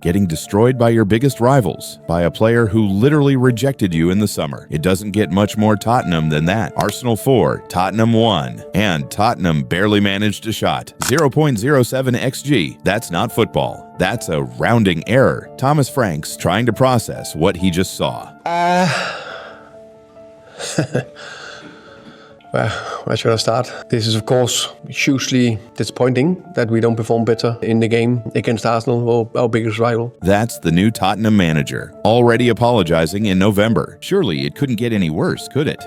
getting destroyed by your biggest rivals, by a player who literally rejected you in the summer. It doesn't get much more Tottenham than that. Arsenal 4, Tottenham 1, and Tottenham barely managed a shot. 0.07 XG. That's not football. That's a rounding error. Thomas Frank's trying to process what he just saw. Well, where should I start? This is, of course, hugely disappointing that we don't perform better in the game against Arsenal, our biggest rival. That's the new Tottenham manager, already apologizing in November. Surely it couldn't get any worse, could it?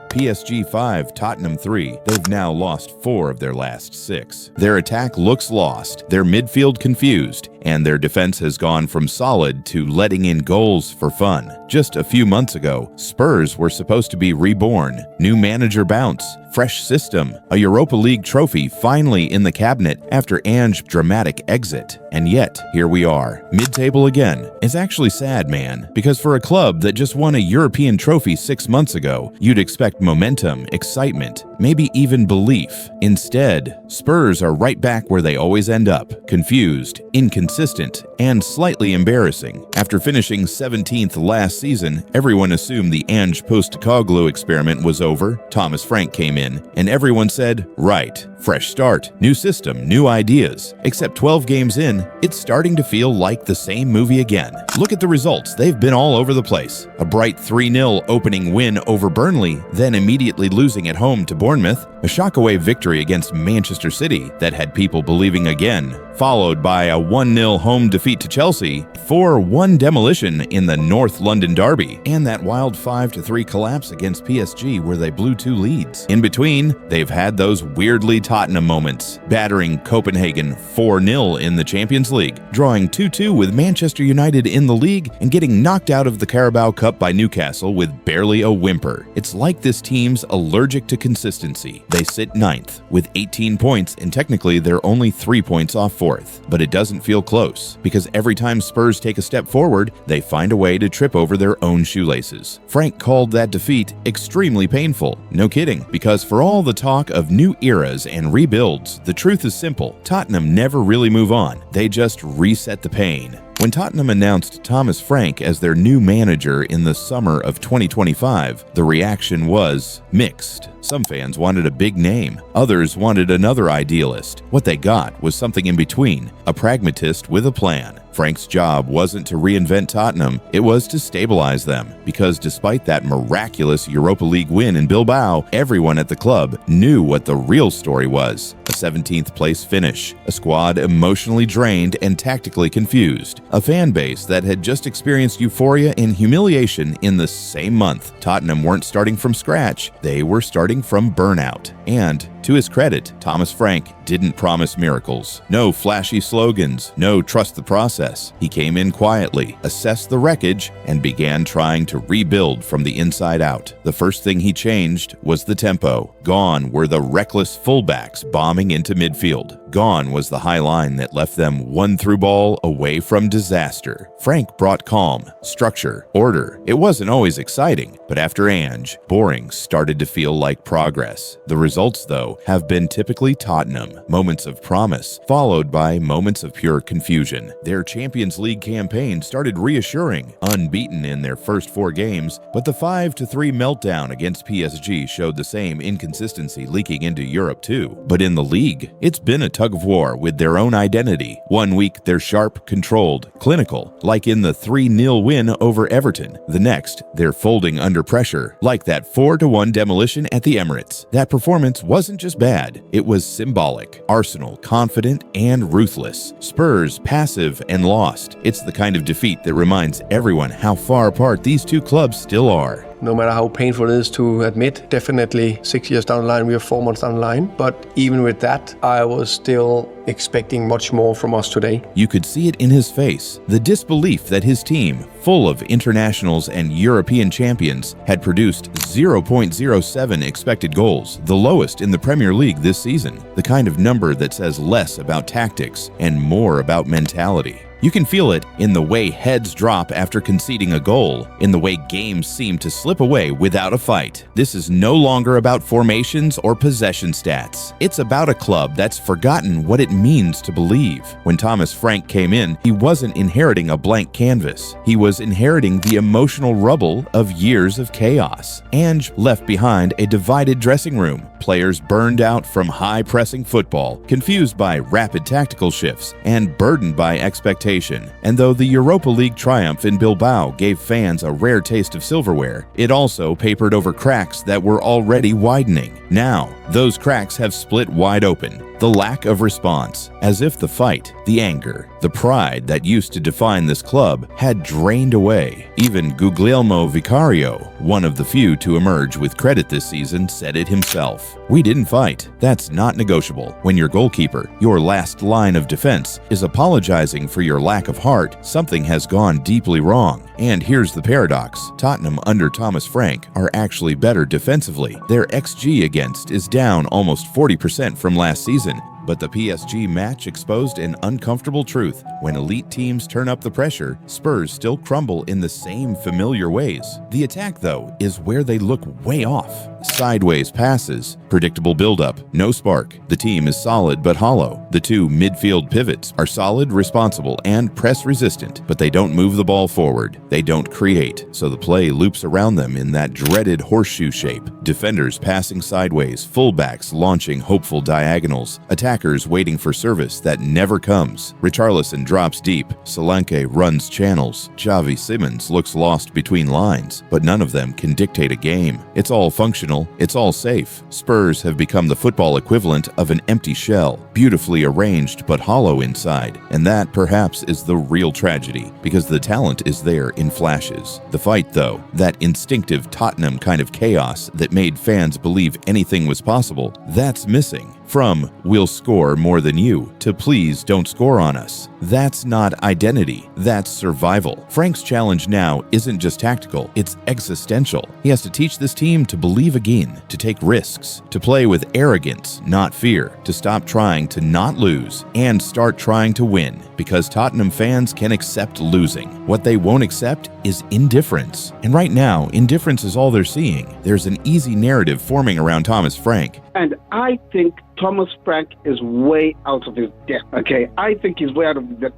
PSG 5, Tottenham 3. They've now lost 4 of their last 6. Their attack looks lost, their midfield confused, and their defense has gone from solid to letting in goals for fun. Just a few months ago, Spurs were supposed to be reborn, new manager bounce, fresh system, a Europa League trophy finally in the cabinet after Ange's dramatic exit. And yet, here we are, mid-table again. It's actually sad, man, because for a club that just won a European trophy 6 months ago, you'd expect momentum, excitement, maybe even belief. Instead, Spurs are right back where they always end up, confused, inconsistent, and slightly embarrassing. After finishing 17th last season, everyone assumed the Ange Postecoglou experiment was over. Thomas Frank came in, and everyone said, right, fresh start, new system, new ideas. Except 12 games in, it's starting to feel like the same movie again. Look at the results, they've been all over the place. A bright 3-0 opening win over Burnley, then immediately losing at home to Bournemouth, a shockaway victory against Manchester City that had people believing again, followed by a 1-0 home defeat to Chelsea, 4-1 demolition in the North London derby, and that wild 5-3 collapse against PSG where they blew 2 leads. In between, they've had those weirdly Tottenham moments, battering Copenhagen 4-0 in the Champions League, drawing 2-2 with Manchester United in the league, and getting knocked out of the Carabao Cup by Newcastle with barely a whimper. It's like this team's allergic to consistency. They sit 9th with 18 points, and technically they're only 3 points off 4th. But it doesn't feel close, because every time Spurs take a step forward, they find a way to trip over their own shoelaces. Frank called that defeat extremely painful. No kidding, because for all the talk of new eras and rebuilds, the truth is simple. Tottenham never really move on. They just reset the pain. When Tottenham announced Thomas Frank as their new manager in the summer of 2025, the reaction was mixed. Some fans wanted a big name. Others wanted another idealist. What they got was something in between, a pragmatist with a plan. Frank's job wasn't to reinvent Tottenham, it was to stabilize them, because despite that miraculous Europa League win in Bilbao, everyone at the club knew what the real story was. A 17th place finish, a squad emotionally drained and tactically confused, a fan base that had just experienced euphoria and humiliation in the same month. Tottenham weren't starting from scratch, they were starting from burnout. And, to his credit, Thomas Frank didn't promise miracles. No flashy slogans, no trust the process. He came in quietly, assessed the wreckage, and began trying to rebuild from the inside out. The first thing he changed was the tempo. Gone were the reckless fullbacks bombing into midfield. Gone was the high line that left them one through ball away from disaster. Frank brought calm, structure, order. It wasn't always exciting, but after Ange, boring started to feel like progress. The results, though, have been typically Tottenham. Moments of promise, followed by moments of pure confusion. Their Champions League campaign started reassuring, unbeaten in their first 4 games, but the 5-3 meltdown against PSG showed the same inconsistency leaking into Europe too. But in the league, it's been a tug of war with their own identity. One week they're sharp, controlled, clinical, like in the 3-0 win over Everton. The next, they're folding under pressure, like that 4-1 demolition at the Emirates. That performance wasn't just bad, it was symbolic. Arsenal confident and ruthless. Spurs passive and lost. It's the kind of defeat that reminds everyone how far apart these two clubs still are. No matter how painful it is to admit, definitely 6 years down the line, we are 4 months down the line. But even with that, I was still expecting much more from us today. You could see it in his face, the disbelief that his team, full of internationals and European champions, had produced 0.07 expected goals, the lowest in the Premier League this season. The kind of number that says less about tactics and more about mentality. You can feel it in the way heads drop after conceding a goal, in the way games seem to slip away without a fight. This is no longer about formations or possession stats. It's about a club that's forgotten what it means to believe. When Thomas Frank came in, he wasn't inheriting a blank canvas. He was inheriting the emotional rubble of years of chaos. Ange left behind a divided dressing room, players burned out from high-pressing football, confused by rapid tactical shifts, and burdened by expectation. And though the Europa League triumph in Bilbao gave fans a rare taste of silverware, it also papered over cracks that were already widening. Now, those cracks have split wide open. The lack of response, as if the fight, the anger, the pride that used to define this club had drained away. Even Guglielmo Vicario, one of the few to emerge with credit this season, said it himself. "We didn't fight. That's not negotiable. When your goalkeeper, your last line of defense, is apologizing for your lack of heart, something has gone deeply wrong." And here's the paradox. Tottenham under Thomas Frank are actually better defensively. Their XG against is down almost 40% from last season. But the PSG match exposed an uncomfortable truth. When elite teams turn up the pressure, Spurs still crumble in the same familiar ways. The attack, though, is where they look way off. Sideways passes, predictable build-up, no spark. The team is solid but hollow. The two midfield pivots are solid, responsible, and press-resistant, but they don't move the ball forward. They don't create, so the play loops around them in that dreaded horseshoe shape. Defenders passing sideways, fullbacks launching hopeful diagonals, attackers waiting for service that never comes. Richarlison drops deep, Solanke runs channels, Xavi Simons looks lost between lines, but none of them can dictate a game. It's all functional, it's all safe. Spurs have become the football equivalent of an empty shell, beautifully arranged but hollow inside, and that perhaps is the real tragedy, because the talent is there in flashes. The fight, though, that instinctive Tottenham kind of chaos that made fans believe anything was possible, that's missing. From "we'll score more than you" to "please don't score on us." That's not identity, that's survival. Frank's challenge now isn't just tactical, it's existential. He has to teach this team to believe again, to take risks, to play with arrogance, not fear, to stop trying to not lose and start trying to win. Because Tottenham fans can accept losing. What they won't accept is indifference. And right now, indifference is all they're seeing. There's an easy narrative forming around Thomas Frank. And I think Thomas Frank is way out of his depth. Okay, I think he's way out of his depth.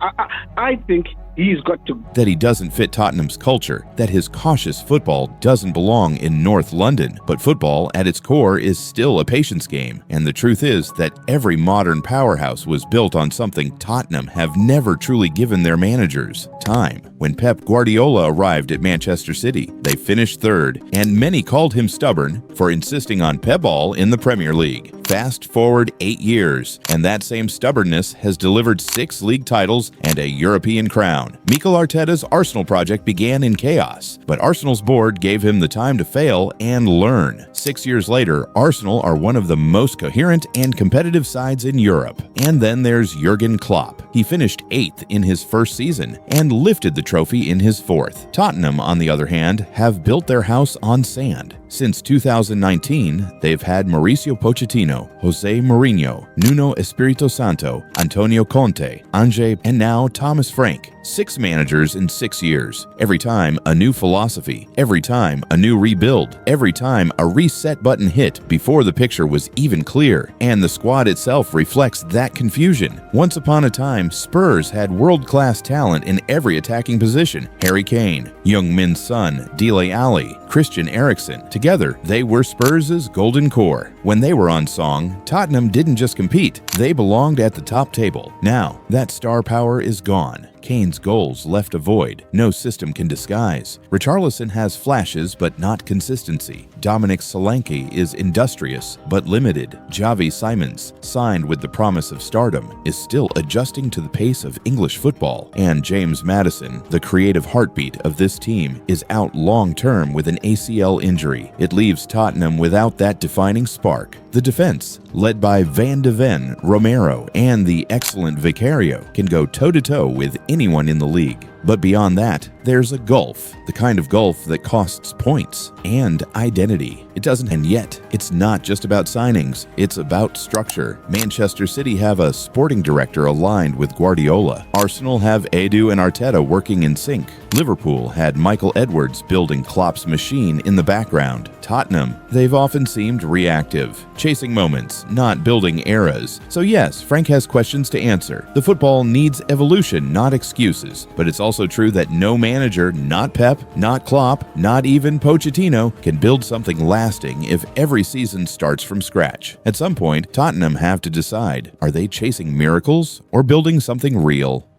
I think he's got to... That he doesn't fit Tottenham's culture, that his cautious football doesn't belong in North London. But football, at its core, is still a patience game. And the truth is that every modern powerhouse was built on something Tottenham have never truly given their managers: time. When Pep Guardiola arrived at Manchester City, they finished third, and many called him stubborn for insisting on Pep ball in the Premier League. Fast forward 8 years, and that same stubbornness has delivered 6 league titles and a European crown. Mikel Arteta's Arsenal project began in chaos, but Arsenal's board gave him the time to fail and learn. 6 years later, Arsenal are one of the most coherent and competitive sides in Europe. And then there's Jurgen Klopp. He finished 8th in his first season and lifted the trophy in his 4th. Tottenham, on the other hand, have built their house on sand. Since 2019, they've had Mauricio Pochettino, Jose Mourinho, Nuno Espirito Santo, Antonio Conte, Ange, and now Thomas Frank. 6 managers in 6 years. Every time a new philosophy, every time a new rebuild, every time a reset button hit before the picture was even clear. And the squad itself reflects that confusion. Once upon a time, Spurs had world-class talent in every attacking position. Harry Kane, Heung-min Son, Dele Alli, Christian Eriksen. Together, they were Spurs' golden core. When they were on song, Tottenham didn't just compete, they belonged at the top table. Now, that star power is gone. Kane's goals left a void no system can disguise. Richarlison has flashes but not consistency. Dominic Solanke is industrious but limited. Xavi Simons, signed with the promise of stardom, is still adjusting to the pace of English football. And James Maddison, the creative heartbeat of this team, is out long-term with an ACL injury. It leaves Tottenham without that defining spark. The defense, led by Van de Ven, Romero, and the excellent Vicario, can go toe-to-toe with anyone in the league. But beyond that, there's a gulf, the kind of gulf that costs points and identity. It doesn't, and yet, it's not just about signings, it's about structure. Manchester City have a sporting director aligned with Guardiola. Arsenal have Edu and Arteta working in sync. Liverpool had Michael Edwards building Klopp's machine in the background. Tottenham, they've often seemed reactive, chasing moments, not building eras. So yes, Frank has questions to answer. The football needs evolution, not excuses. But it's also true that no manager, not Pep, not Klopp, not even Pochettino, can build something lasting if every season starts from scratch. At some point, Tottenham have to decide, are they chasing miracles or building something real?